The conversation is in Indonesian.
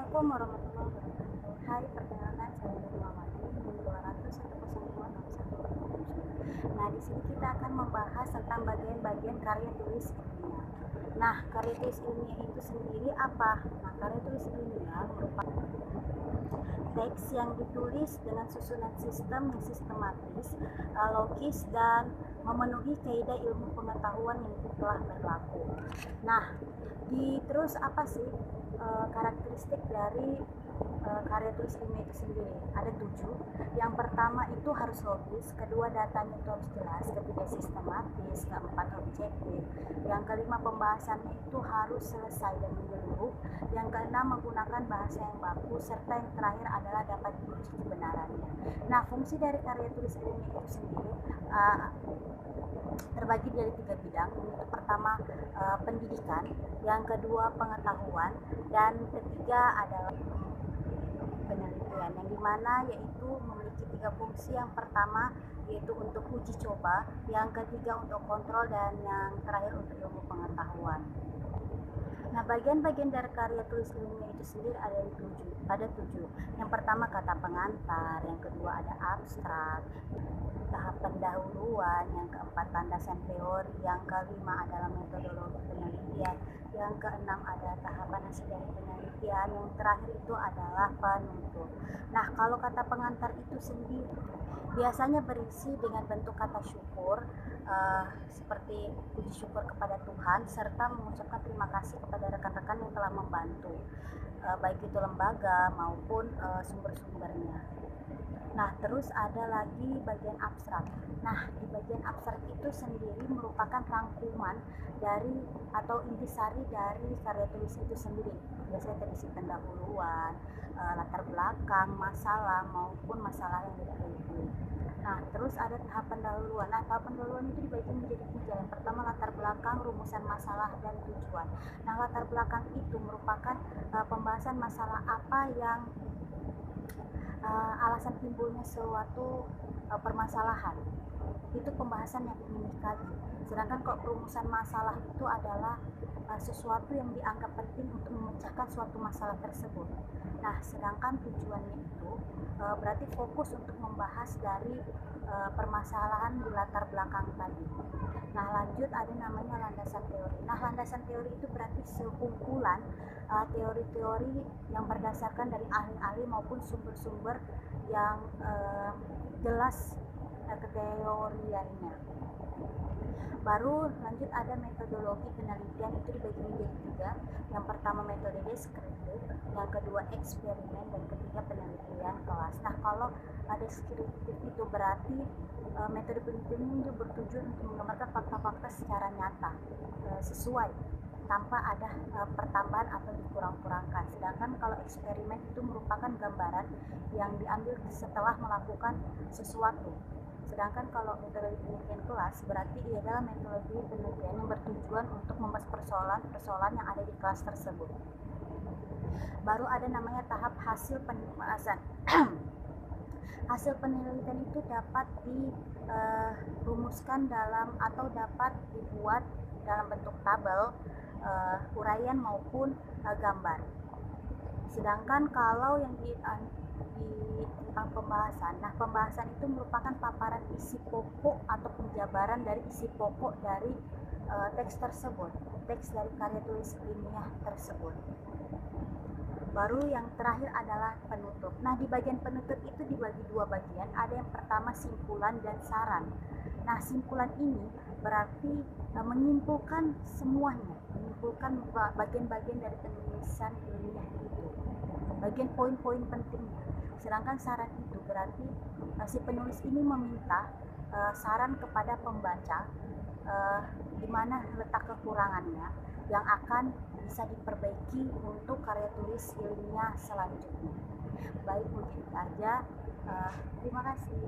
Assalamualaikum warahmatullahi wabarakatuh. Hai, perkenalkan saya Nurul Muhammadi, NIM 200 Nah, di sini kita akan membahas tentang bagian-bagian karya tulis ilmiah. Nah, karya tulis ilmiah itu sendiri apa? Nah, karya tulis ilmiah merupakan teks yang ditulis dengan susunan sistem yang sistematis, logis, dan memenuhi kaidah ilmu pengetahuan yang telah berlaku. Nah, terus apa sih karakteristik dari karya tulis ilmiah itu sendiri? Ada 7. Yang pertama itu harus logis, kedua datanya itu harus jelas, ketiga sistematis, keempat objektif, yang kelima pembahasannya itu harus selesai dan menyeluruh, yang keenam menggunakan bahasa yang bagus, serta yang terakhir adalah dapat diuji kebenarannya. Nah, fungsi dari karya tulis ilmiah itu sendiri terbagi dari 3 bidang. Yang pertama pendidikan, yang kedua pengetahuan, dan ketiga adalah penelitian, yang dimana yaitu memiliki 3 fungsi. Yang pertama yaitu untuk uji coba, yang ketiga untuk kontrol, dan yang terakhir untuk ilmu pengetahuan. Nah, bagian-bagian dari karya tulis ilmiah itu sendiri ada 7. Yang pertama kata pengantar, yang kedua ada abstrak, tahap pendahuluan, yang keempat landasan teori, yang kelima adalah metodologi penelitian, yang keenam ada tahapan hasil dari penelitian, yang terakhir itu adalah penutup. Nah, kalau kata pengantar itu sendiri biasanya berisi dengan bentuk kata syukur, seperti puji syukur kepada Tuhan, serta mengucapkan terima kasih kepada rekan-rekan yang telah membantu, baik itu lembaga maupun sumber-sumbernya. Nah, terus ada lagi bagian abstrak. Nah, di bagian abstrak itu sendiri merupakan rangkuman dari atau intisari dari karya tulis itu sendiri. Biasanya terisi pendahuluan, latar belakang, masalah maupun masalah yang diteliti. Nah, terus ada tahap pendahuluan. Nah, tahap pendahuluan itu dibagi menjadi 3. Yang pertama latar belakang, rumusan masalah, dan tujuan. Nah, latar belakang itu merupakan pembahasan masalah apa yang alasan timbulnya suatu permasalahan. Itu pembahasan yang ingin dikaji. Sedangkan kalau perumusan masalah itu adalah sesuatu yang dianggap penting untuk memecahkan suatu masalah tersebut. Nah, sedangkan tujuannya itu berarti fokus untuk membahas dari permasalahan di latar belakang tadi. Nah, lanjut ada namanya landasan teori. Nah, landasan teori itu berarti sekumpulan teori-teori yang berdasarkan dari ahli-ahli maupun sumber-sumber yang jelas keteoriannya. Baru lanjut ada metodologi penelitian, itu dibagi menjadi 3. Yang pertama metode deskriptif, yang kedua eksperimen, dan ketiga penelitian kelas. Nah, kalau deskriptif itu berarti metode penelitian ini bertujuan untuk menggambarkan fakta-fakta secara nyata, sesuai, tanpa ada pertambahan atau dikurang-kurangkan. Sedangkan kalau eksperimen itu merupakan gambaran yang diambil setelah melakukan sesuatu. Sedangkan kalau metodologi penelitian kelas berarti ia adalah metodologi penelitian yang bertujuan untuk membahas persoalan yang ada di kelas tersebut. Baru ada namanya tahap hasil pembahasan. Hasil penelitian itu dapat dirumuskan dalam atau dapat dibuat dalam bentuk tabel, uraian maupun gambar. Sedangkan kalau yang tentang pembahasan, nah pembahasan itu merupakan paparan isi pokok atau penjabaran dari isi pokok dari teks tersebut, teks dari karya tulis ilmiah tersebut. Baru yang terakhir adalah penutup. Nah, di bagian penutup itu dibagi 2 bagian. Ada yang pertama simpulan dan saran. Nah, simpulan ini berarti menyimpulkan semuanya, menyimpulkan bagian-bagian dari penulisan ilmiah itu, bagian poin-poin pentingnya. Sedangkan saran itu berarti si penulis ini meminta saran kepada pembaca, di mana letak kekurangannya yang akan bisa diperbaiki untuk karya tulis ilmiah selanjutnya. Baik, mungkin saja. Terima kasih.